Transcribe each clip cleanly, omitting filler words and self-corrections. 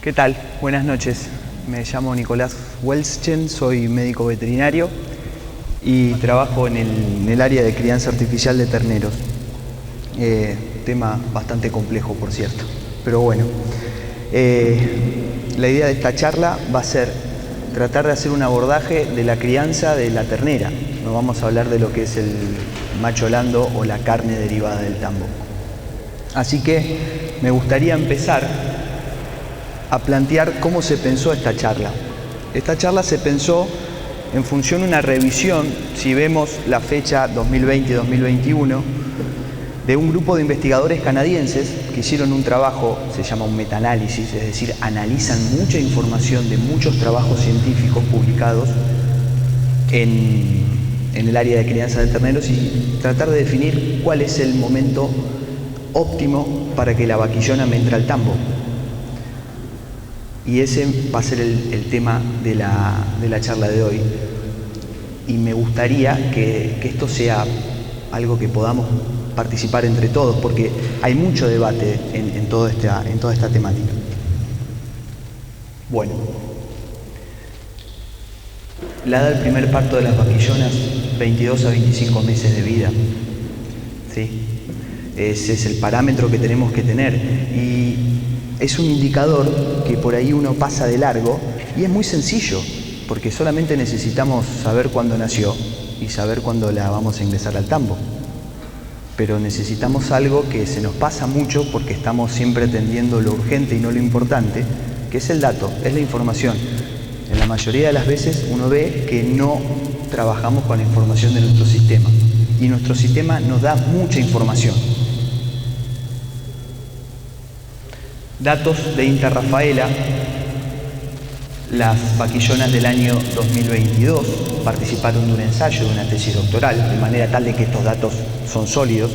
¿Qué tal? Buenas noches. Me llamo Nicolás Welschen, soy médico veterinario y trabajo en el área de crianza artificial de terneros. Tema bastante complejo, por cierto. Pero bueno, la idea de esta charla va a ser tratar de hacer un abordaje de la crianza de la ternera. No vamos a hablar de lo que es el macho lando o la carne derivada del tambo. Así que me gustaría empezar a plantear cómo se pensó esta charla. Esta charla se pensó en función de una revisión, si vemos la fecha 2020-2021, de un grupo de investigadores canadienses que hicieron un trabajo, se llama un metaanálisis, es decir, analizan mucha información de muchos trabajos científicos publicados en el área de crianza de terneros y tratar de definir cuál es el momento óptimo para que la vaquillona me entre al tambo. Y ese va a ser el tema de la charla de hoy. Y me gustaría que esto sea algo que podamos participar entre todos, porque hay mucho debate en toda esta temática. Bueno, la edad del primer parto de las vaquillonas, 22 a 25 meses de vida. ¿Sí? Ese es el parámetro que tenemos que tener. Y es un indicador que por ahí uno pasa de largo y es muy sencillo, porque solamente necesitamos saber cuándo nació y saber cuándo la vamos a ingresar al tambo. Pero necesitamos algo que se nos pasa mucho porque estamos siempre atendiendo lo urgente y no lo importante, que es el dato, es la información. En la mayoría de las veces uno ve que no trabajamos con la información de nuestro sistema y nuestro sistema nos da mucha información. Datos de INTA Rafaela, las vaquillonas del año 2022 participaron de un ensayo, de una tesis doctoral, de manera tal de que estos datos son sólidos.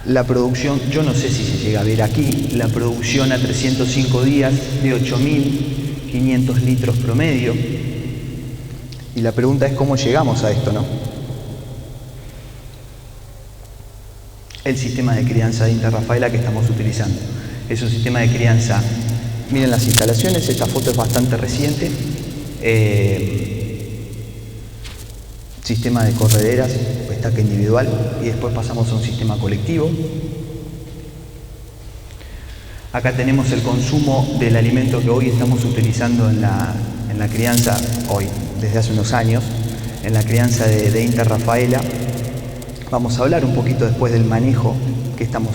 La producción, yo no sé si se llega a ver aquí, la producción a 305 días de 8.500 litros promedio. Y la pregunta es cómo llegamos a esto, ¿no? El sistema de crianza de INTA Rafaela que estamos utilizando. Es un sistema de crianza, miren las instalaciones, esta foto es bastante reciente, sistema de correderas, estaca individual, y después pasamos a un sistema colectivo. Acá tenemos el consumo del alimento que hoy estamos utilizando en la crianza, hoy, desde hace unos años, en la crianza de INTA Rafaela. Vamos a hablar un poquito después del manejo que estamos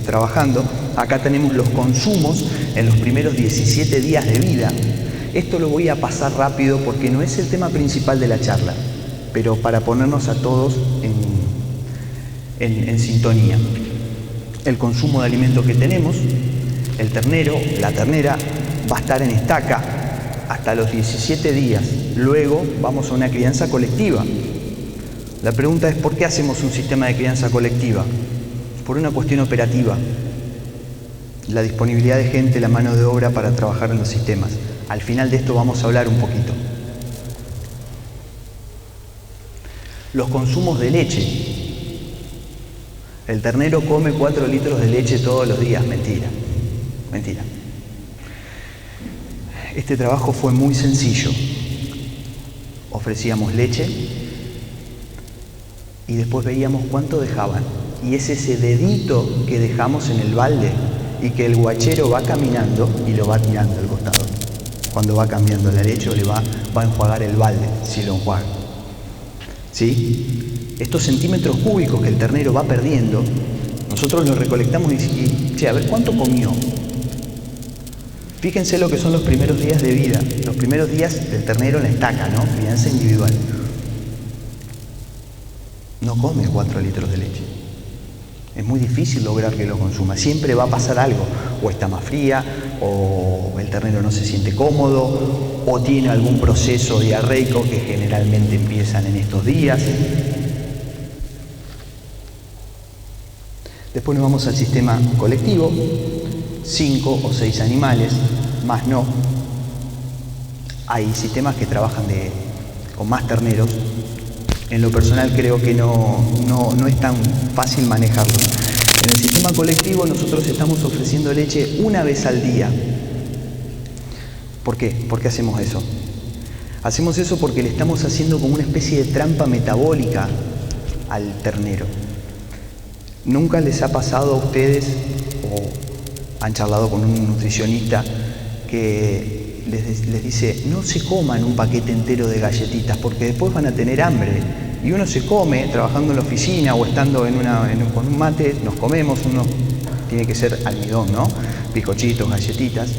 trabajando. Acá tenemos los consumos en los primeros 17 días de vida. Esto lo voy a pasar rápido porque no es el tema principal de la charla, pero para ponernos a todos en sintonía. El consumo de alimento que tenemos, el ternero, la ternera, va a estar en estaca hasta los 17 días. Luego vamos a una crianza colectiva. La pregunta es, ¿por qué hacemos un sistema de crianza colectiva? Por una cuestión operativa. La disponibilidad de gente, la mano de obra para trabajar en los sistemas. Al final de esto vamos a hablar un poquito. Los consumos de leche. El ternero come 4 litros de leche todos los días. Mentira. Mentira. Este trabajo fue muy sencillo. Ofrecíamos leche y después veíamos cuánto dejaban. Y es ese dedito que dejamos en el balde y que el guachero va caminando y lo va tirando al costado. Cuando va cambiando la leche o le va a enjuagar el balde, si lo enjuaga. ¿Sí? Estos centímetros cúbicos que el ternero va perdiendo, nosotros los recolectamos y che, a ver, ¿cuánto comió? Fíjense lo que son los primeros días de vida, los primeros días del ternero en la estaca, ¿no? Crianza individual. No come 4 litros de leche. Es muy difícil lograr que lo consuma. Siempre va a pasar algo. O está más fría, o el ternero no se siente cómodo, o tiene algún proceso diarreico que generalmente empiezan en estos días. Después nos vamos al sistema colectivo. 5 o 6 animales, más no. Hay sistemas que trabajan con más terneros. En lo personal creo que no es tan fácil manejarlo. En el sistema colectivo nosotros estamos ofreciendo leche una vez al día. ¿Por qué? ¿Por qué hacemos eso? Hacemos eso porque le estamos haciendo como una especie de trampa metabólica al ternero. ¿Nunca les ha pasado a ustedes o han charlado con un nutricionista que les dice no se coman un paquete entero de galletitas porque después van a tener hambre? Y uno se come trabajando en la oficina o estando con un mate, nos comemos, uno tiene que ser almidón, ¿no? Bizcochitos, galletitas,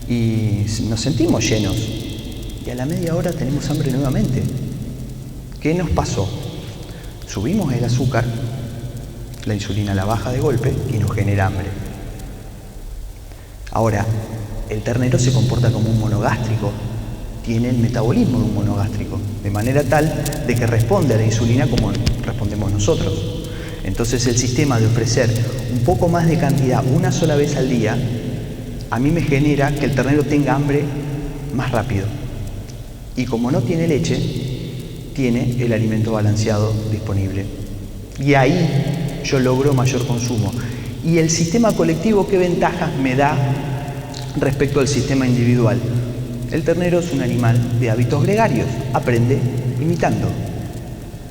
y nos sentimos llenos. Y a la media hora tenemos hambre nuevamente. ¿Qué nos pasó? Subimos el azúcar, la insulina la baja de golpe y nos genera hambre. Ahora, el ternero se comporta como un monogástrico, tiene el metabolismo de un monogástrico, de manera tal de que responde a la insulina como respondemos nosotros. Entonces el sistema de ofrecer un poco más de cantidad una sola vez al día, a mí me genera que el ternero tenga hambre más rápido. Y como no tiene leche, tiene el alimento balanceado disponible. Y ahí yo logro mayor consumo. ¿Y el sistema colectivo qué ventajas me da respecto al sistema individual? El ternero es un animal de hábitos gregarios, aprende imitando.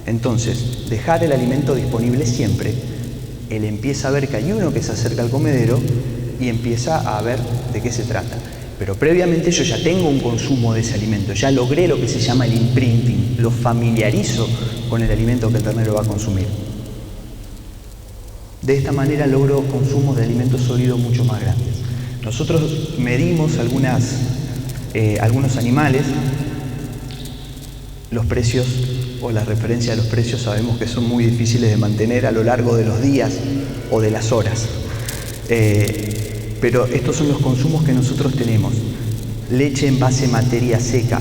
Entonces, dejar el alimento disponible siempre, él empieza a ver que hay uno que se acerca al comedero y empieza a ver de qué se trata. Pero previamente yo ya tengo un consumo de ese alimento, ya logré lo que se llama el imprinting, lo familiarizo con el alimento que el ternero va a consumir. De esta manera logro consumos de alimentos sólidos mucho más grandes. Nosotros medimos algunos animales, los precios o la referencia a los precios sabemos que son muy difíciles de mantener a lo largo de los días o de las horas. Pero estos son los consumos que nosotros tenemos. Leche en base materia seca,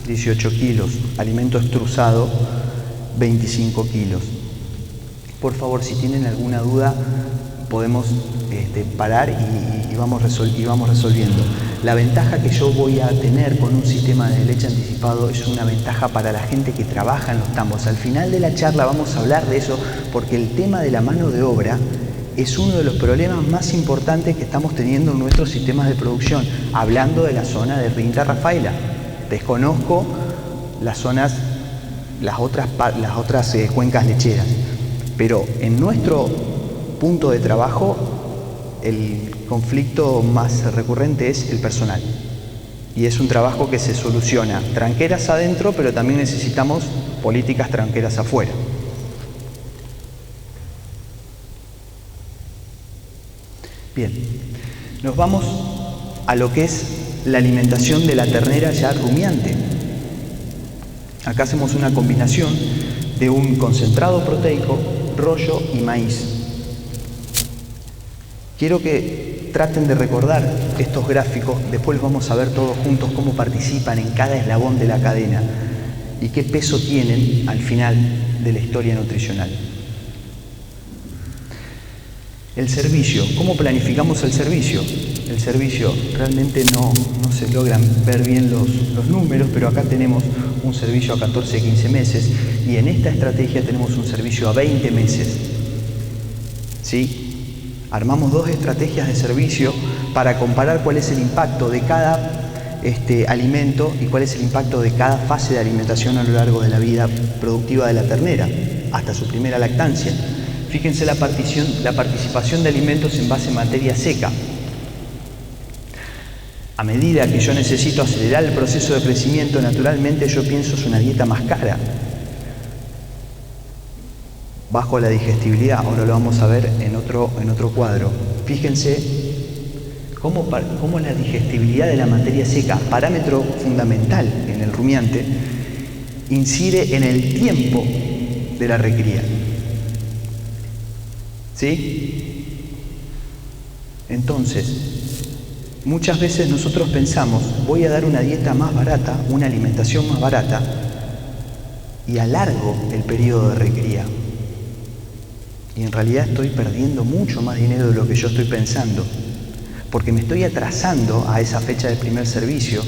18 kilos. Alimento extrusado, 25 kilos. Por favor, si tienen alguna duda, podemos parar y vamos resolviendo. La ventaja que yo voy a tener con un sistema de leche anticipado es una ventaja para la gente que trabaja en los tambos. Al final de la charla vamos a hablar de eso porque el tema de la mano de obra es uno de los problemas más importantes que estamos teniendo en nuestros sistemas de producción, hablando de la zona de Rinta Rafaela. Desconozco las otras cuencas lecheras, pero en nuestro punto de trabajo el conflicto más recurrente es el personal. Y es un trabajo que se soluciona tranqueras adentro, pero también necesitamos políticas tranqueras afuera. Bien, nos vamos a lo que es la alimentación de la ternera ya rumiante. Acá hacemos una combinación de un concentrado proteico, rollo y maíz. Quiero que traten de recordar estos gráficos, después vamos a ver todos juntos cómo participan en cada eslabón de la cadena y qué peso tienen al final de la historia nutricional. El servicio, ¿cómo planificamos el servicio? El servicio realmente no se logran ver bien los números, pero acá tenemos un servicio a 14, 15 meses y en esta estrategia tenemos un servicio a 20 meses. ¿Sí? Armamos dos estrategias de servicio para comparar cuál es el impacto de cada alimento y cuál es el impacto de cada fase de alimentación a lo largo de la vida productiva de la ternera, hasta su primera lactancia. Fíjense la participación de alimentos en base a materia seca. A medida que yo necesito acelerar el proceso de crecimiento, naturalmente yo pienso es una dieta más cara. Bajo la digestibilidad, ahora lo vamos a ver en otro cuadro. Fíjense cómo la digestibilidad de la materia seca, parámetro fundamental en el rumiante, incide en el tiempo de la recría. ¿Sí? Entonces, muchas veces nosotros pensamos, voy a dar una dieta más barata, una alimentación más barata, y alargo el periodo de recría. Y en realidad estoy perdiendo mucho más dinero de lo que yo estoy pensando, porque me estoy atrasando a esa fecha del primer servicio,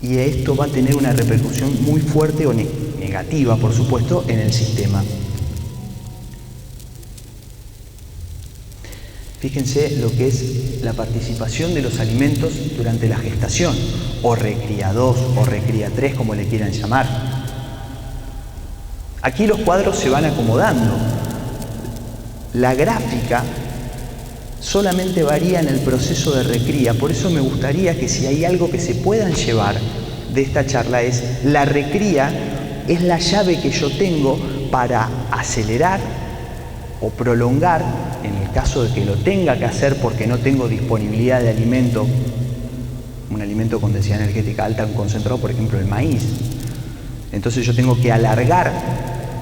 y esto va a tener una repercusión muy fuerte o negativa, por supuesto, en el sistema. Fíjense lo que es la participación de los alimentos durante la gestación, o recría 2 o recría 3, como le quieran llamar. Aquí los cuadros se van acomodando. La gráfica solamente varía en el proceso de recría, por eso me gustaría que si hay algo que se puedan llevar de esta charla es la recría es la llave que yo tengo para acelerar o prolongar, en el caso de que lo tenga que hacer porque no tengo disponibilidad de alimento, un alimento con densidad energética alta, un concentrado, por ejemplo el maíz. Entonces yo tengo que alargar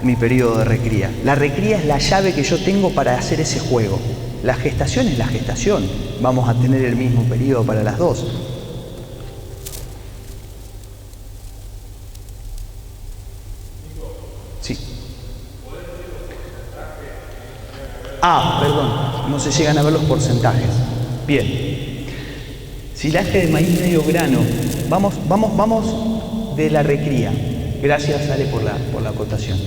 mi periodo de recría. La recría es la llave que yo tengo para hacer ese juego. La gestación es la gestación. Vamos a tener el mismo periodo para las dos. Sí. Perdón, no se llegan a ver los porcentajes. Bien. Silaje de maíz medio grano. Vamos de la recría. Gracias, Ale, por la acotación.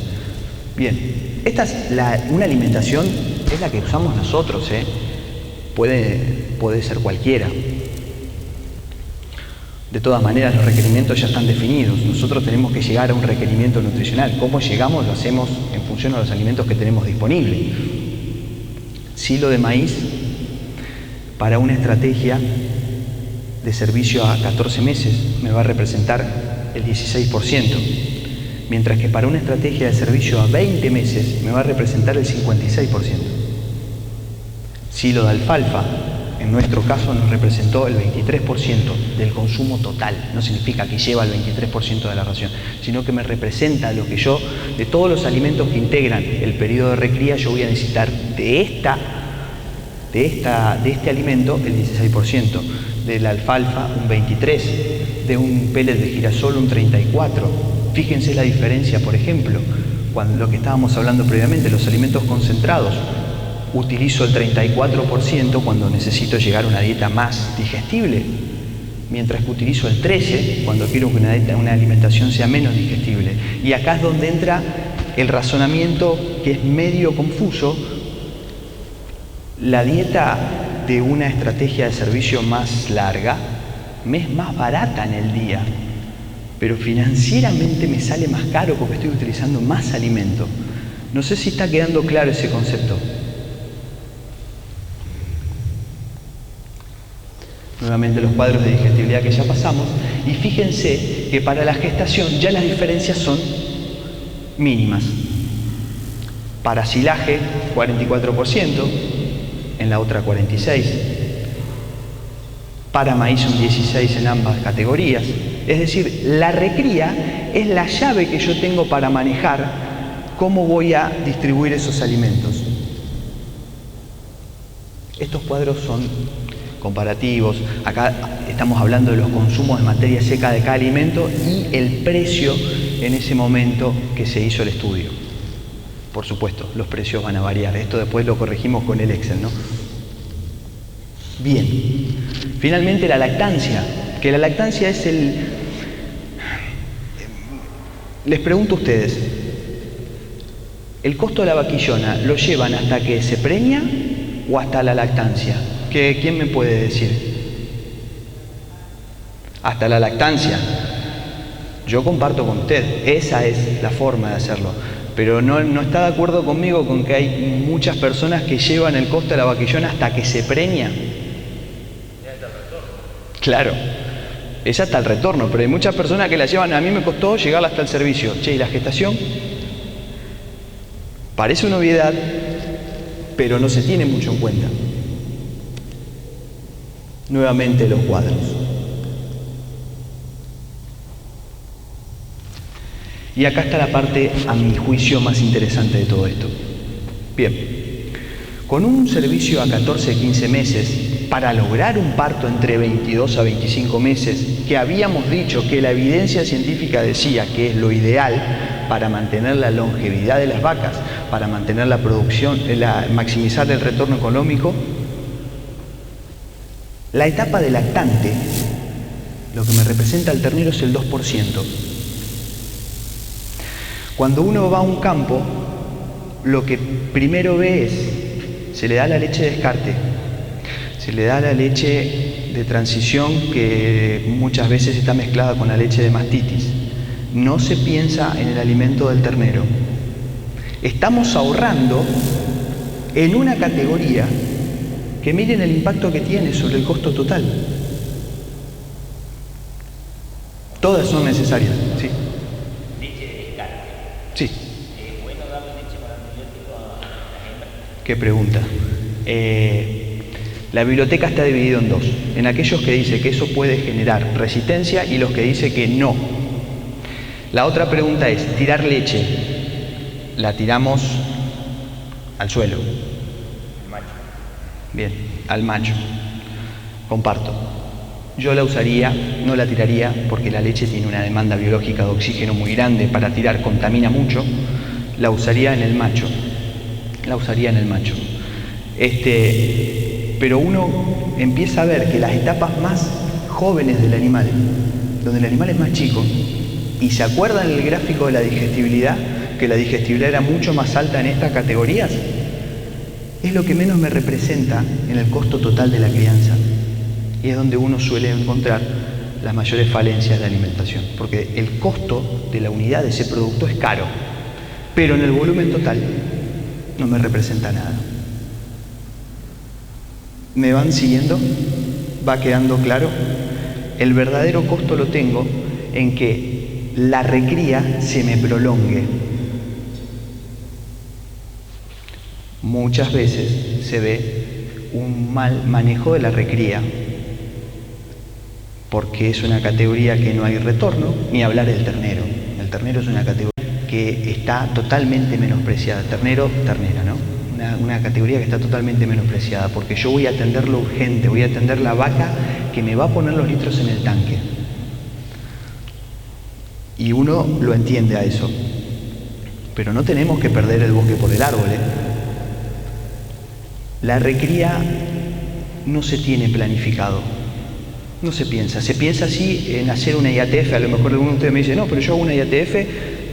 Bien. Esta es una alimentación, es la que usamos nosotros, ¿eh? Puede ser cualquiera. De todas maneras, los requerimientos ya están definidos. Nosotros tenemos que llegar a un requerimiento nutricional. ¿Cómo llegamos? Lo hacemos en función a los alimentos que tenemos disponibles. Silo de maíz para una estrategia de servicio a 14 meses me va a representar el 16%, mientras que para una estrategia de servicio a 20 meses me va a representar el 56%. Silo de alfalfa, en nuestro caso, nos representó el 23% del consumo total. No significa que lleva el 23% de la ración, sino que me representa lo que yo, de todos los alimentos que integran el periodo de recría, yo voy a necesitar de este alimento el 16%, de la alfalfa un 23%, de un pellet de girasol un 34%. Fíjense la diferencia, por ejemplo, cuando lo que estábamos hablando previamente, los alimentos concentrados. Utilizo el 34% cuando necesito llegar a una dieta más digestible, mientras que utilizo el 13% cuando quiero que una alimentación sea menos digestible. Y acá es donde entra el razonamiento que es medio confuso. La dieta de una estrategia de servicio más larga me es más barata en el día, pero financieramente me sale más caro porque estoy utilizando más alimento. No sé si está quedando claro ese concepto. Nuevamente los cuadros de digestibilidad que ya pasamos, y fíjense que para la gestación ya las diferencias son mínimas. Para silaje 44%, en la otra 46%, para maíz un 16% en ambas categorías. Es decir, la recría es la llave que yo tengo para manejar cómo voy a distribuir esos alimentos. Estos cuadros son comparativos. Acá estamos hablando de los consumos de materia seca de cada alimento y el precio en ese momento que se hizo el estudio. Por supuesto, los precios van a variar. Esto después lo corregimos con el Excel, ¿no? Bien. Finalmente la lactancia, que la lactancia es Les pregunto a ustedes, ¿el costo de la vaquillona lo llevan hasta que se preña o hasta la lactancia? ¿Quién me puede decir? Hasta la lactancia. Yo comparto con usted, esa es la forma de hacerlo. Pero no está de acuerdo conmigo con que hay muchas personas que llevan el costo de la vaquillona hasta que se preña. Claro, es hasta el retorno, pero hay muchas personas que la llevan. A mí me costó llegar hasta el servicio. Che, ¿y la gestación? Parece una obviedad, pero no se tiene mucho en cuenta. Nuevamente los cuadros. Y acá está la parte, a mi juicio, más interesante de todo esto. Bien, con un servicio a 14 a 15 meses, para lograr un parto entre 22 a 25 meses, que habíamos dicho que la evidencia científica decía que es lo ideal para mantener la longevidad de las vacas, para mantener la producción, maximizar el retorno económico, la etapa de lactante, lo que me representa el ternero es el 2%. Cuando uno va a un campo, lo que primero ve es, se le da la leche de descarte, Se le da la leche de transición que muchas veces está mezclada con la leche de mastitis. No se piensa en el alimento del ternero. Estamos ahorrando en una categoría que miren el impacto que tiene sobre el costo total. Todas son necesarias, sí. Leche de descarte. Sí. ¿Es bueno darle leche con antibiótico a las hembras? ¿Qué pregunta? La biblioteca está dividida en dos. En aquellos que dicen que eso puede generar resistencia y los que dicen que no. La otra pregunta es, ¿tirar leche? La tiramos al suelo. El macho. Bien, al macho. Comparto. Yo la usaría, no la tiraría, porque la leche tiene una demanda biológica de oxígeno muy grande, para tirar contamina mucho. La usaría en el macho. La usaría en el macho. Pero uno empieza a ver que las etapas más jóvenes del animal, donde el animal es más chico, y se acuerdan el gráfico de la digestibilidad, que la digestibilidad era mucho más alta en estas categorías, es lo que menos me representa en el costo total de la crianza. Y es donde uno suele encontrar las mayores falencias de alimentación, porque el costo de la unidad de ese producto es caro, pero en el volumen total no me representa nada. ¿Me van siguiendo? ¿Va quedando claro? El verdadero costo lo tengo en que la recría se me prolongue. Muchas veces se ve un mal manejo de la recría, porque es una categoría que no hay retorno, ni hablar del ternero. El ternero es una categoría que está totalmente menospreciada. Ternero, ternera, ¿no? Una categoría que está totalmente menospreciada, porque yo voy a atender lo urgente, voy a atender la vaca que me va a poner los litros en el tanque. Y uno lo entiende a eso. Pero no tenemos que perder el bosque por el árbol, ¿eh? La recría no se tiene planificado. No se piensa así en hacer una IATF. A lo mejor alguno de ustedes me dice, no, pero yo hago una IATF.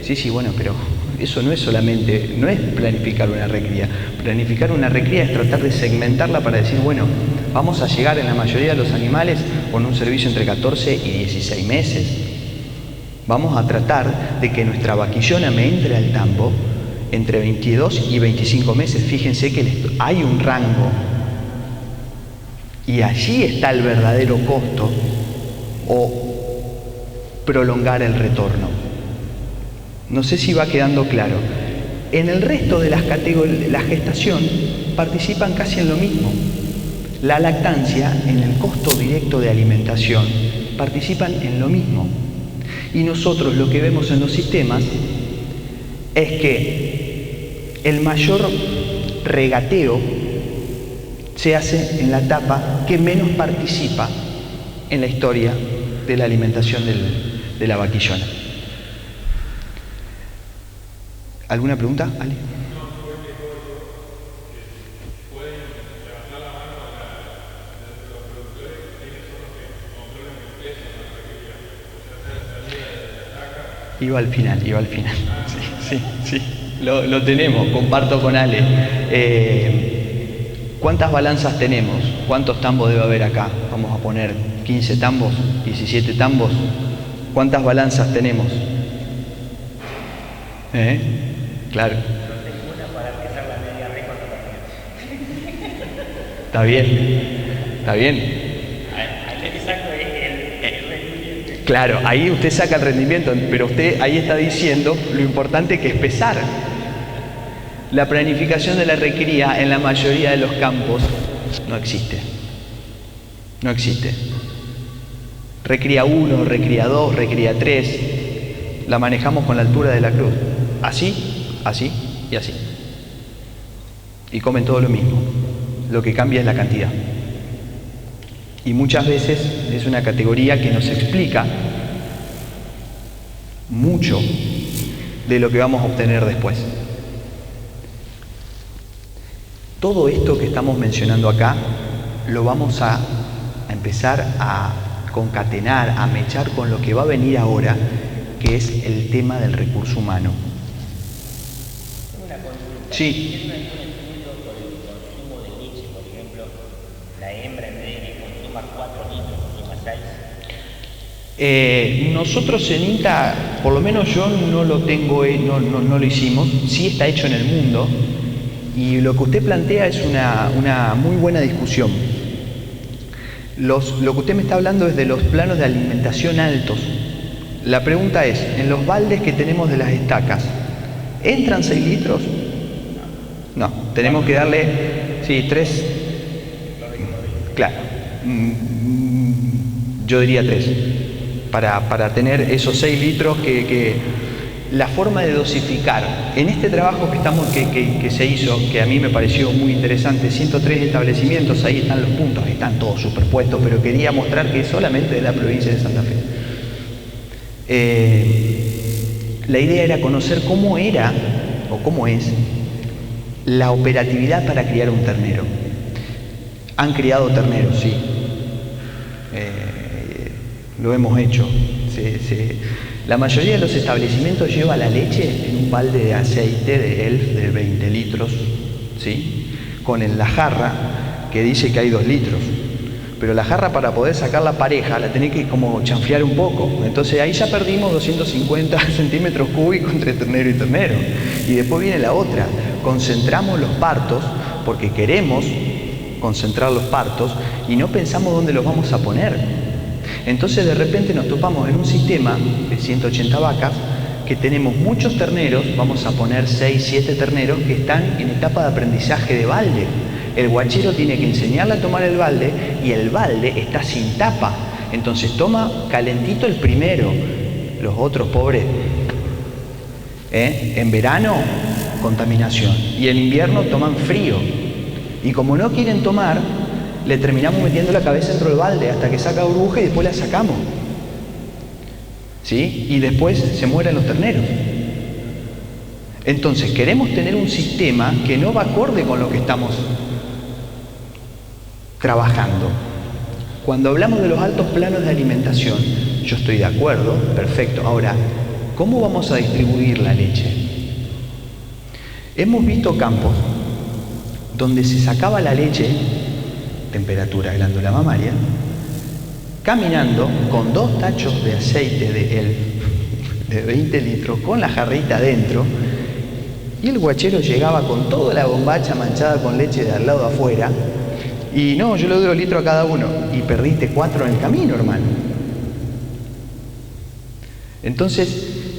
Sí, bueno, pero eso no es solamente, no es planificar una recría. Planificar una recría es tratar de segmentarla para decir, bueno, vamos a llegar en la mayoría de los animales con un servicio entre 14 y 16 meses. Vamos a tratar de que nuestra vaquillona me entre al tambo entre 22 y 25 meses. Fíjense que hay un rango. Y allí está el verdadero costo o prolongar el retorno. No sé si va quedando claro. En el resto de las categorías, la gestación participan casi en lo mismo. La lactancia, en el costo directo de alimentación, participan en lo mismo. Y nosotros lo que vemos en los sistemas es que el mayor regateo se hace en la etapa que menos participa en la historia de la alimentación de la vaquillona. ¿Alguna pregunta, Ale? Iba al final. Sí. Lo tenemos, comparto con Ale. ¿Cuántas balanzas tenemos? ¿Cuántos tambos debe haber acá? Vamos a poner 15 tambos, 17 tambos. ¿Cuántas balanzas tenemos? Claro. Está bien. Claro, ahí usted saca el rendimiento, pero usted ahí está diciendo lo importante que es pesar. La planificación de la recría en la mayoría de los campos no existe. No existe. Recría 1, recría 2, recría 3, la manejamos con la altura de la cruz. Así, así y así. Y comen todo lo mismo. Lo que cambia es la cantidad. Y muchas veces es una categoría que nos explica mucho de lo que vamos a obtener después. Todo esto que estamos mencionando acá lo vamos a empezar a concatenar, a mechar con lo que va a venir ahora, que es el tema del recurso humano. Una consulta. Sí. ¿Tiene algún estudio por el consumo de leche, por ejemplo? La hembra Nosotros en INTA, por lo menos yo no lo tengo, no lo hicimos, sí está hecho en el mundo, y lo que usted plantea es una muy buena discusión. Lo que usted me está hablando es de los planos de alimentación altos. La pregunta es, en los baldes que tenemos de las estacas, ¿entran 6 litros? No, tenemos que darle, sí, 3, claro, yo diría 3. Para tener esos 6 litros que la forma de dosificar en este trabajo que se hizo, que a mí me pareció muy interesante, 103 establecimientos, ahí están los puntos, están todos superpuestos, pero quería mostrar que es solamente de la provincia de Santa Fe. La idea era conocer cómo era o cómo es la operatividad para criar un ternero. Han criado terneros, sí. Lo hemos hecho. La mayoría de los establecimientos lleva la leche en un balde de aceite de ELF de 20 litros, ¿sí? Con la jarra que dice que hay 2 litros. Pero la jarra, para poder sacar la pareja, la tenés que como chanflear un poco. Entonces ahí ya perdimos 250 centímetros cúbicos entre ternero y ternero. Y después viene la otra. Concentramos los partos porque queremos concentrar los partos y no pensamos dónde los vamos a poner. Entonces de repente nos topamos en un sistema de 180 vacas que tenemos muchos terneros, vamos a poner 6, 7 terneros que están en etapa de aprendizaje de balde. El guachero tiene que enseñarle a tomar el balde y el balde está sin tapa. Entonces toma calentito el primero, los otros pobres. En verano, contaminación. Y en invierno toman frío. Y como no quieren tomar, le terminamos metiendo la cabeza dentro del balde hasta que saca burbuja y después la sacamos. ¿Sí? Y después se mueren los terneros. Entonces queremos tener un sistema que no va acorde con lo que estamos trabajando. Cuando hablamos de los altos planos de alimentación, yo estoy de acuerdo, perfecto. Ahora, ¿cómo vamos a distribuir la leche? Hemos visto campos donde se sacaba la leche, temperatura glándula mamaria, caminando con 2 tachos de aceite de 20 litros, con la jarrita adentro, y el guachero llegaba con toda la bombacha manchada con leche de al lado afuera, y no, yo le doy 2 litros a cada uno, y perdiste 4 en el camino, hermano. Entonces,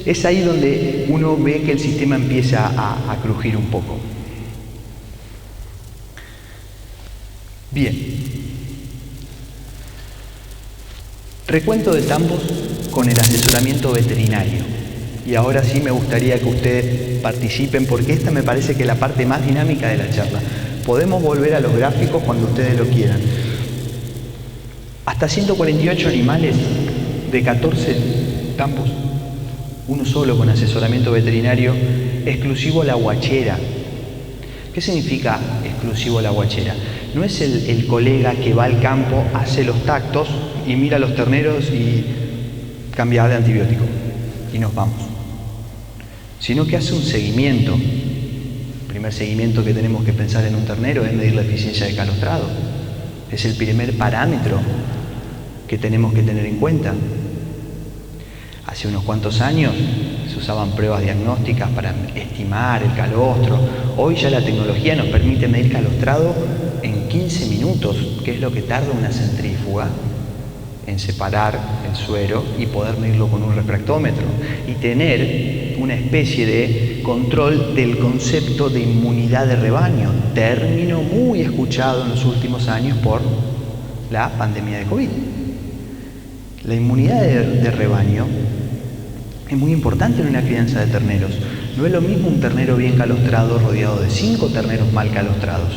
es ahí donde uno ve que el sistema empieza a crujir un poco. Bien. Recuento de tambos con el asesoramiento veterinario. Y ahora sí me gustaría que ustedes participen porque esta me parece que es la parte más dinámica de la charla. Podemos volver a los gráficos cuando ustedes lo quieran. Hasta 148 animales de 14 tambos. Uno solo con asesoramiento veterinario, exclusivo a la guachera. ¿Qué significa exclusivo a la guachera? No es el colega que va al campo, hace los tactos y mira a los terneros y cambia de antibiótico y nos vamos. Sino que hace un seguimiento. El primer seguimiento que tenemos que pensar en un ternero es medir la eficiencia de calostrado. Es el primer parámetro que tenemos que tener en cuenta. Hace unos cuantos años se usaban pruebas diagnósticas para estimar el calostro. Hoy ya la tecnología nos permite medir calostrado en 15 minutos, que es lo que tarda una centrífuga en separar el suero y poder medirlo con un refractómetro y tener una especie de control del concepto de inmunidad de rebaño, término muy escuchado en los últimos años por la pandemia de COVID. La inmunidad de rebaño es muy importante en una crianza de terneros. No es lo mismo un ternero bien calostrado rodeado de 5 terneros mal calostrados.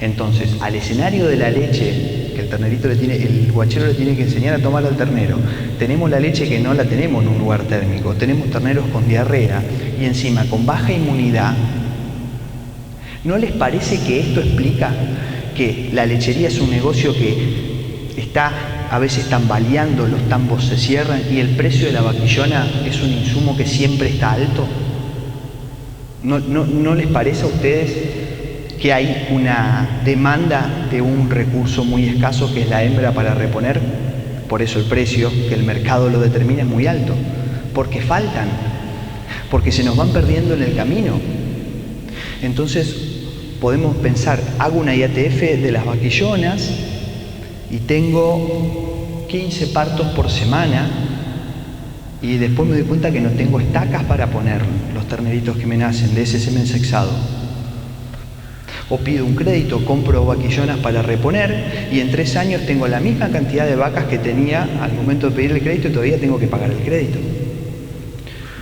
Entonces, al escenario de la leche que el guachero le tiene que enseñar a tomar al ternero, tenemos la leche que no la tenemos en un lugar térmico, tenemos terneros con diarrea y encima con baja inmunidad. ¿No les parece que esto explica que la lechería es un negocio que está a veces tambaleando, los tambos se cierran y el precio de la vaquillona es un insumo que siempre está alto? ¿No les parece a ustedes que hay una demanda de un recurso muy escaso que es la hembra para reponer? Por eso el precio, que el mercado lo determina, es muy alto. Porque faltan, porque se nos van perdiendo en el camino. Entonces podemos pensar, hago una IATF de las vaquillonas y tengo 15 partos por semana y después me doy cuenta que no tengo estacas para poner los terneritos que me nacen de ese semen sexado. O pido un crédito, compro vaquillonas para reponer y en 3 años tengo la misma cantidad de vacas que tenía al momento de pedir el crédito y todavía tengo que pagar el crédito.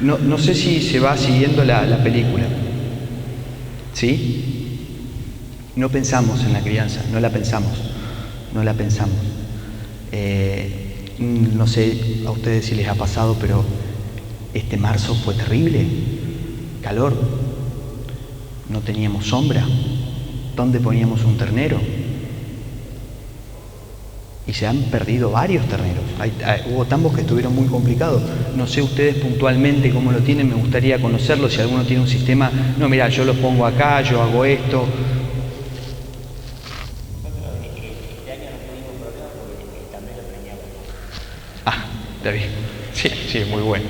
No sé si se va siguiendo la película. ¿Sí? No pensamos en la crianza, no la pensamos. No sé a ustedes si les ha pasado, pero este marzo fue terrible. Calor. No teníamos sombra. ¿Dónde poníamos un ternero? Y se han perdido varios terneros. Hubo tambos que estuvieron muy complicados. No sé ustedes puntualmente cómo lo tienen, me gustaría conocerlo. Si alguno tiene un sistema, no, mira, yo lo pongo acá, yo hago esto. Este año no tuvimos problema porque también lo teníamos. Ah, está bien. Sí, muy bueno.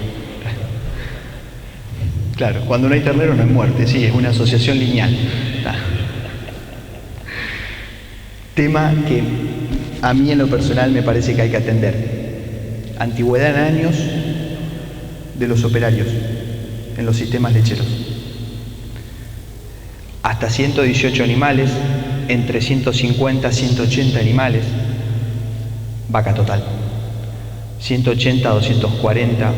Claro, cuando no hay ternero no hay muerte, sí, es una asociación lineal. Tema que a mí en lo personal me parece que hay que atender. Antigüedad en años de los operarios en los sistemas lecheros. Hasta 118 animales, entre 150 y 180 animales, vaca total. 180 a 240,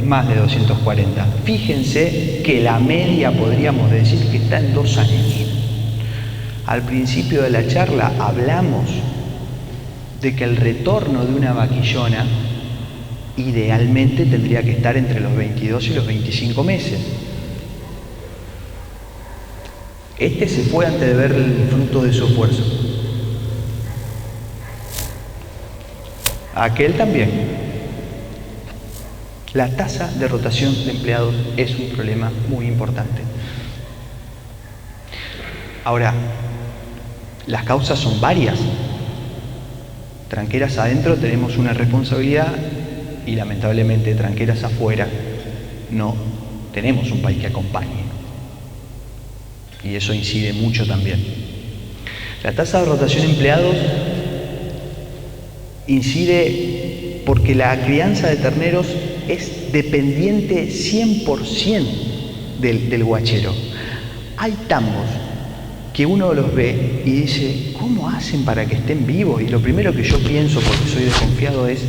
más de 240. Fíjense que la media podríamos decir que está en 2 años. Al principio de la charla hablamos de que el retorno de una vaquillona idealmente tendría que estar entre los 22 y los 25 meses. Este se fue antes de ver el fruto de su esfuerzo. Aquel también. La tasa de rotación de empleados es un problema muy importante. Ahora, las causas son varias. Tranqueras adentro tenemos una responsabilidad y lamentablemente tranqueras afuera no tenemos un país que acompañe. Y eso incide mucho también. La tasa de rotación de empleados incide porque la crianza de terneros es dependiente 100% del guachero. Hay tambos que uno los ve y dice, ¿cómo hacen para que estén vivos? Y lo primero que yo pienso, porque soy desconfiado, es,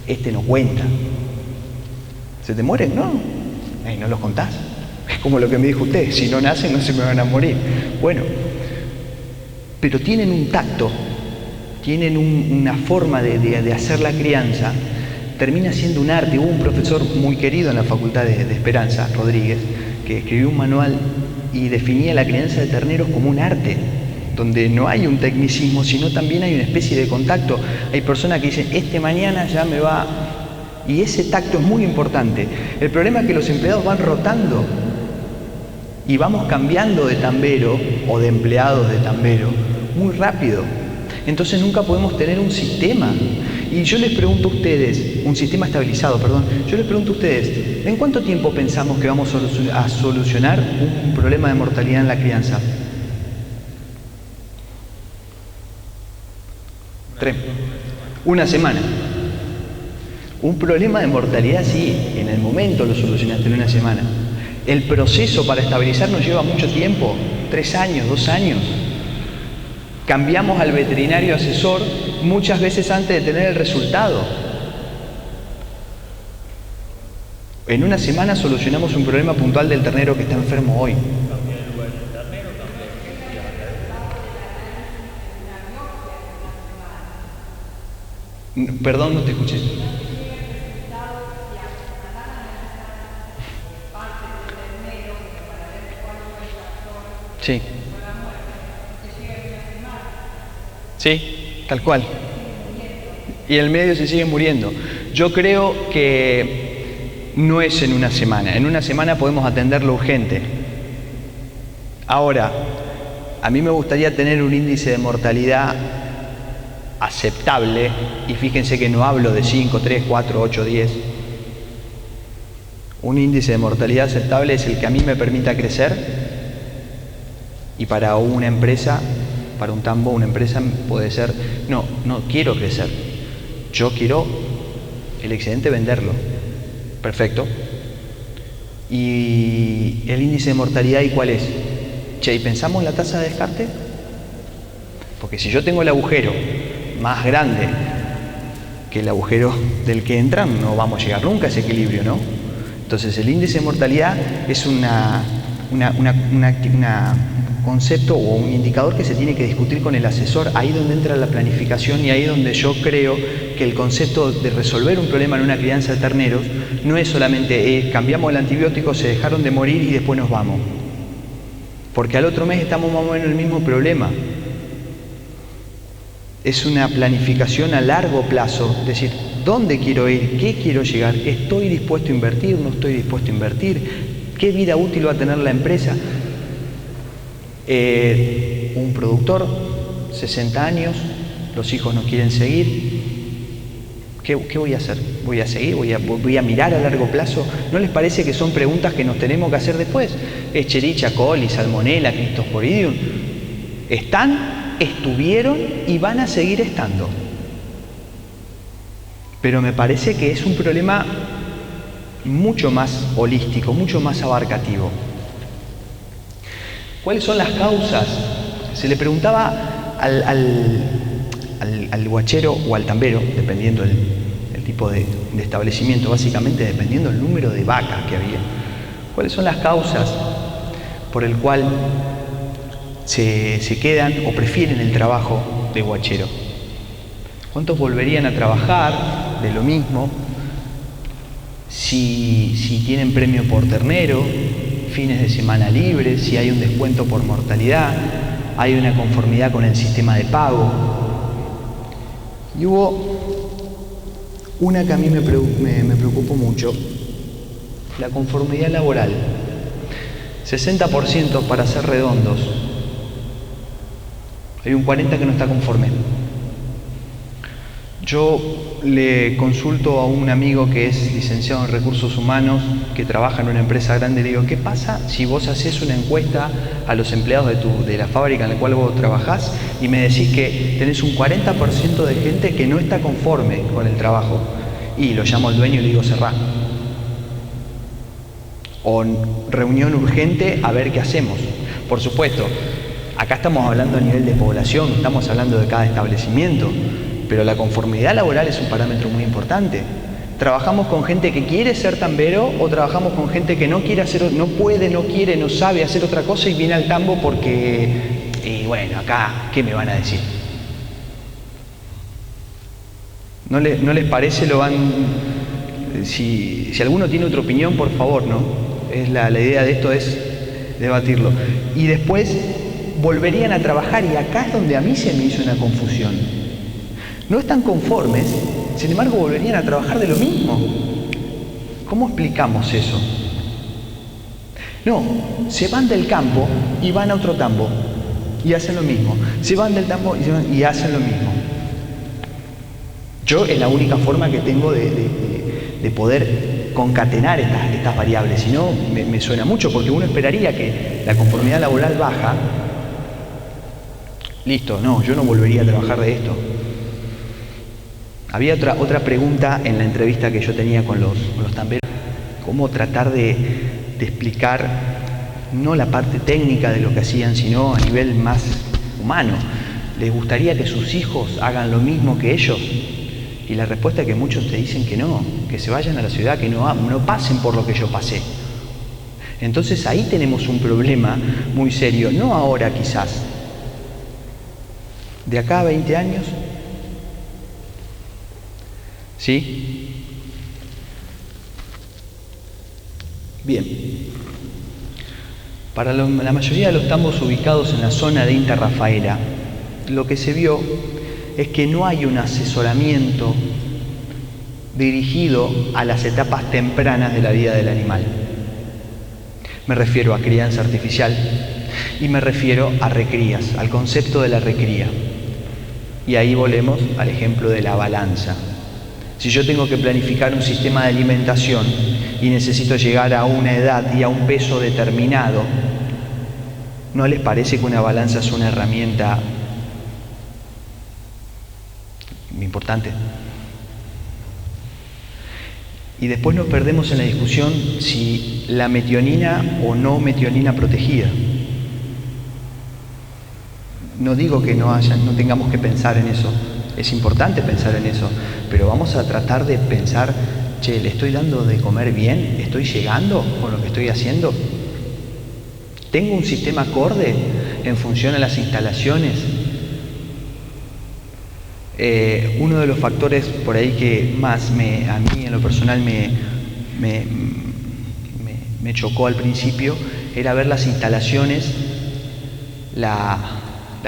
este no cuenta. ¿Se te mueren? No. No los contás. Es como lo que me dijo usted, si no nacen no se me van a morir. Bueno, pero tienen un tacto, tienen una forma de hacer la crianza, termina siendo un arte. Hubo un profesor muy querido en la Facultad de Esperanza, Rodríguez, que escribió un manual y definía la crianza de terneros como un arte, donde no hay un tecnicismo, sino también hay una especie de contacto. Hay personas que dicen, mañana ya me va, y ese tacto es muy importante. El problema es que los empleados van rotando y vamos cambiando de tambero o de empleados de tambero muy rápido. Entonces nunca podemos tener un sistema. Y yo les pregunto a ustedes, un sistema estabilizado, perdón, yo les pregunto a ustedes, ¿en cuánto tiempo pensamos que vamos a solucionar un problema de mortalidad en la crianza? 3. Una semana. Un problema de mortalidad, sí, en el momento lo solucionaste en una semana. El proceso para estabilizar nos lleva mucho tiempo, 3 años, 2 años. Cambiamos al veterinario asesor muchas veces antes de tener el resultado. En una semana solucionamos un problema puntual del ternero que está enfermo hoy. Perdón, no te escuché. Sí. Sí, tal cual. Y el medio se sigue muriendo. Yo creo que no es en una semana. En una semana podemos atender lo urgente. Ahora, a mí me gustaría tener un índice de mortalidad aceptable, y fíjense que no hablo de 5, 3, 4, 8, 10, un índice de mortalidad aceptable es el que a mí me permita crecer, y para una empresa, para un tambo, una empresa puede ser, no quiero crecer, yo quiero el excedente venderlo. Perfecto. ¿Y el índice de mortalidad y cuál es? Che, ¿y pensamos en la tasa de descarte? Porque si yo tengo el agujero más grande que el agujero del que entran, no vamos a llegar nunca a ese equilibrio, ¿no? Entonces el índice de mortalidad es un concepto o un indicador que se tiene que discutir con el asesor, ahí donde entra la planificación, y ahí donde yo creo que el concepto de resolver un problema en una crianza de terneros no es solamente cambiamos el antibiótico, se dejaron de morir y después nos vamos, porque al otro mes estamos más o menos en el mismo problema. Es una planificación a largo plazo, es decir, ¿dónde quiero ir? ¿Qué quiero llegar? ¿Estoy dispuesto a invertir? ¿No estoy dispuesto a invertir? ¿Qué vida útil va a tener la empresa? Un productor, 60 años, los hijos no quieren seguir. ¿Qué voy a hacer? ¿Voy a seguir? ¿Voy a mirar a largo plazo? ¿No les parece que son preguntas que nos tenemos que hacer después? Escherichia coli, Salmonella, Cryptosporidium, ¿están, estuvieron y van a seguir estando? Pero me parece que es un problema mucho más holístico, mucho más abarcativo. ¿Cuáles son las causas? Se le preguntaba al guachero o al tambero, dependiendo el tipo de establecimiento, básicamente dependiendo del número de vacas que había. ¿Cuáles son las causas por el cual se quedan o prefieren el trabajo de guachero? ¿Cuántos volverían a trabajar de lo mismo? Si tienen premio por ternero, fines de semana libres, si hay un descuento por mortalidad, hay una conformidad con el sistema de pago. Y hubo una que a mí me preocupó mucho, la conformidad laboral. 60% para ser redondos. Hay un 40% que no está conforme. Yo le consulto a un amigo que es licenciado en recursos humanos, que trabaja en una empresa grande, y le digo, ¿qué pasa si vos haces una encuesta a los empleados de la fábrica en la cual vos trabajás y me decís que tenés un 40% de gente que no está conforme con el trabajo? Y lo llamo al dueño y le digo, cerrá. O reunión urgente a ver qué hacemos. Por supuesto, acá estamos hablando a nivel de población, estamos hablando de cada establecimiento. Pero la conformidad laboral es un parámetro muy importante. ¿Trabajamos con gente que quiere ser tambero o trabajamos con gente que no quiere hacer, no puede, no quiere, no sabe hacer otra cosa y viene al tambo porque, y bueno, acá, ¿qué me van a decir? ¿No les parece? Si alguno tiene otra opinión, por favor, ¿no? La idea de esto es debatirlo. Y después volverían a trabajar, y acá es donde a mí se me hizo una confusión. No están conformes, sin embargo volverían a trabajar de lo mismo. ¿Cómo explicamos eso? No, se van del campo y van a otro tambo y hacen lo mismo. Se van del tambo y hacen lo mismo. Yo es la única forma que tengo de poder concatenar estas variables. Si no, me suena mucho, porque uno esperaría que la conformidad laboral baja. Listo, no, yo no volvería a trabajar de esto. Había otra pregunta en la entrevista que yo tenía con los tamberos, cómo tratar de explicar no la parte técnica de lo que hacían, sino a nivel más humano. ¿Les gustaría que sus hijos hagan lo mismo que ellos? Y la respuesta es que muchos te dicen que no, que se vayan a la ciudad, que no pasen por lo que yo pasé. Entonces ahí tenemos un problema muy serio, no ahora quizás, de acá a 20 años. ¿Sí? Bien. Para la mayoría de los tambos ubicados en la zona de Inta Rafaela, lo que se vio es que no hay un asesoramiento dirigido a las etapas tempranas de la vida del animal. Me refiero a crianza artificial y me refiero a recrías, al concepto de la recría. Y ahí volvemos al ejemplo de la balanza. Si yo tengo que planificar un sistema de alimentación y necesito llegar a una edad y a un peso determinado, ¿no les parece que una balanza es una herramienta importante? Y después nos perdemos en la discusión si la metionina o no metionina protegida. No digo que no tengamos que pensar en eso, es importante pensar en eso, pero vamos a tratar de pensar, che, ¿le estoy dando de comer bien? ¿Estoy llegando con lo que estoy haciendo? ¿Tengo un sistema acorde en función a las instalaciones? Uno de los factores por ahí que más a mí en lo personal me chocó al principio era ver las instalaciones, la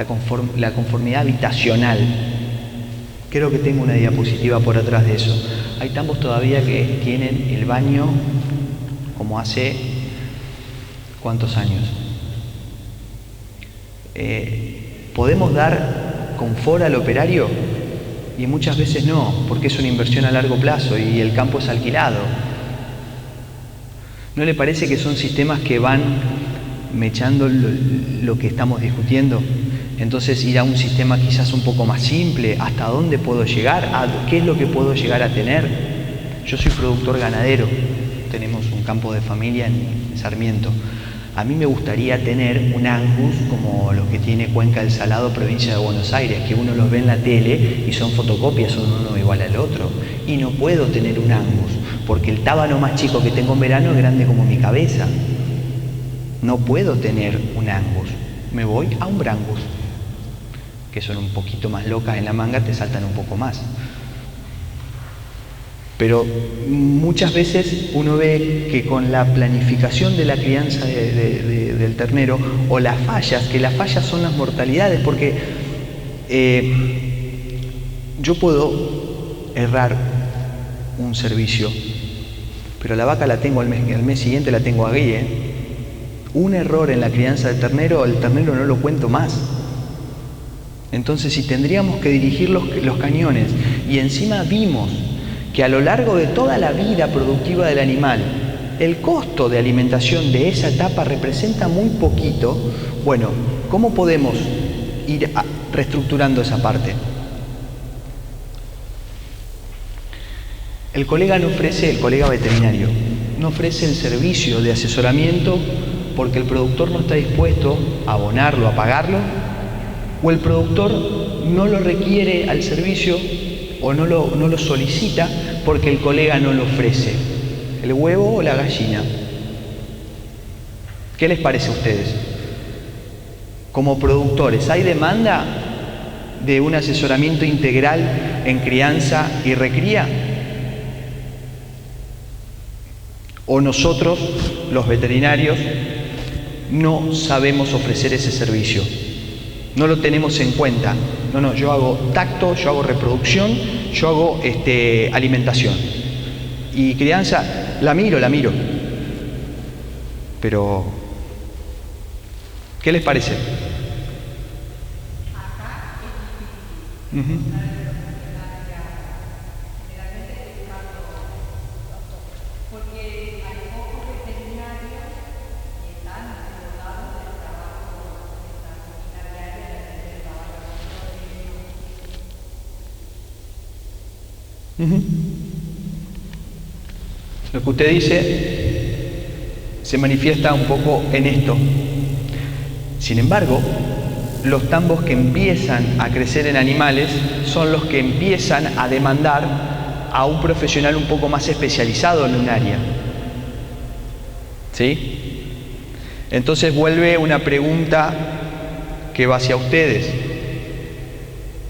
conformidad habitacional. Creo que tengo una diapositiva por atrás de eso. Hay tambos todavía que tienen el baño como hace ¿cuántos años? ¿Podemos dar confort al operario? Y muchas veces no, porque es una inversión a largo plazo y el campo es alquilado. ¿No le parece que son sistemas que van mechando lo que estamos discutiendo? Entonces ir a un sistema quizás un poco más simple, ¿hasta dónde puedo llegar? ¿Qué es lo que puedo llegar a tener? Yo soy productor ganadero, tenemos un campo de familia en Sarmiento. A mí me gustaría tener un Angus como los que tiene Cuenca del Salado, provincia de Buenos Aires, que uno los ve en la tele y son fotocopias, son uno igual al otro. Y no puedo tener un Angus, porque el tábano más chico que tengo en verano es grande como mi cabeza. No puedo tener un Angus, me voy a un Brangus, que son un poquito más locas en la manga, te saltan un poco más. Pero muchas veces uno ve que con la planificación de la crianza del ternero, o las fallas, que las fallas son las mortalidades, porque yo puedo errar un servicio, pero la vaca la tengo al mes siguiente la tengo ahí, Un error en la crianza del ternero, el ternero no lo cuento más. Entonces, si tendríamos que dirigir los cañones, y encima vimos que a lo largo de toda la vida productiva del animal, el costo de alimentación de esa etapa representa muy poquito, bueno, ¿cómo podemos ir reestructurando esa parte? El colega veterinario, no ofrece el servicio de asesoramiento porque el productor no está dispuesto a abonarlo, a pagarlo, o el productor no lo requiere al servicio o no lo solicita porque el colega no lo ofrece. ¿El huevo o la gallina? ¿Qué les parece a ustedes? Como productores, ¿hay demanda de un asesoramiento integral en crianza y recría? ¿O nosotros, los veterinarios, no sabemos ofrecer ese servicio? No lo tenemos en cuenta. No, yo hago tacto, yo hago reproducción, yo hago alimentación. Y crianza, la miro. Pero, ¿qué les parece? Lo que usted dice se manifiesta un poco en esto. Sin embargo, los tambos que empiezan a crecer en animales son los que empiezan a demandar a un profesional un poco más especializado en un área. ¿Sí? Entonces vuelve una pregunta que va hacia ustedes.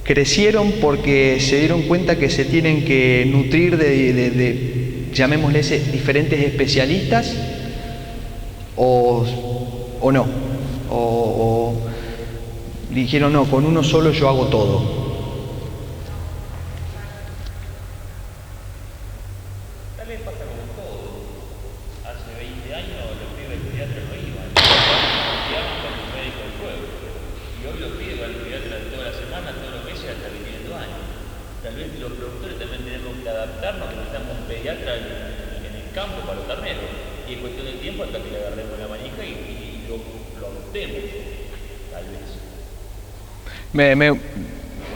¿Crecieron porque se dieron cuenta que se tienen que nutrir de llamémosle diferentes especialistas? ¿O no? ¿O dijeron, no, con uno solo yo hago todo? Tal vez pasa como todo. Hace 20 años los pibes del pediatra no iban con un médico del pueblo. Y Y hoy los pibes van a estudiar toda la semana, todos los meses, hasta que tienen 2 años. Tal vez los productores también tenemos que adaptarnos, que necesitamos un pediatra en el campo para los terneros. Y es cuestión de tiempo hasta que le agarremos la manija y lo adoptemos, tal vez.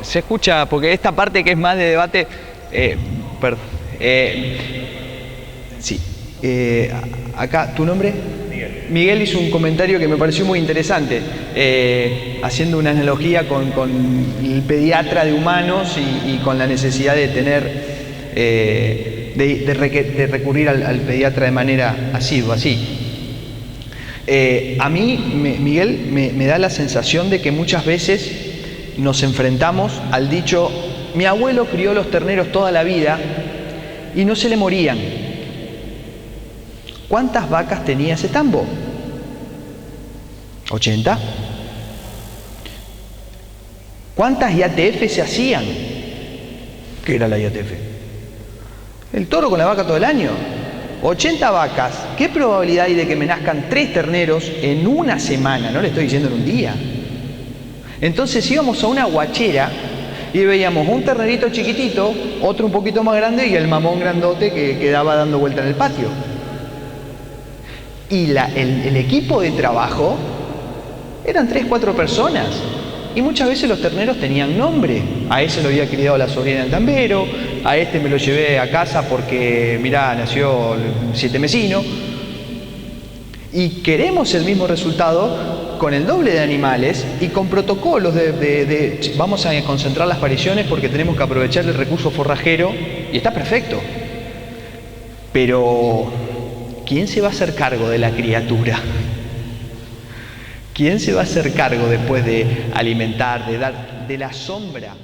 Se escucha, porque esta parte que es más de debate, perdón, sí, acá, ¿tu nombre? Miguel. Miguel hizo un comentario que me pareció muy interesante, haciendo una analogía con el pediatra de humanos y con la necesidad de tener, de recurrir al pediatra de manera asidua, así. A mí, Miguel, me da la sensación de que muchas veces nos enfrentamos al dicho: mi abuelo crió los terneros toda la vida y no se le morían. ¿Cuántas vacas tenía ese tambo? ¿80? ¿Cuántas IATF se hacían? ¿Qué era la IATF? El toro con la vaca todo el año. 80 vacas. ¿Qué probabilidad hay de que me nazcan 3 terneros en una semana? No le estoy diciendo en un día. Entonces íbamos a una guachera y veíamos un ternerito chiquitito, otro un poquito más grande y el mamón grandote que quedaba dando vuelta en el patio. Y el equipo de trabajo eran 3, 4 personas. Y muchas veces los terneros tenían nombre. A ese lo había criado la sobrina del tambero, a este me lo llevé a casa porque, mirá, nació 7 mesino. Y queremos el mismo resultado con el doble de animales y con protocolos vamos a concentrar las pariciones porque tenemos que aprovechar el recurso forrajero y está perfecto. Pero ¿quién se va a hacer cargo de la criatura? ¿Quién se va a hacer cargo después de alimentar, de dar de la sombra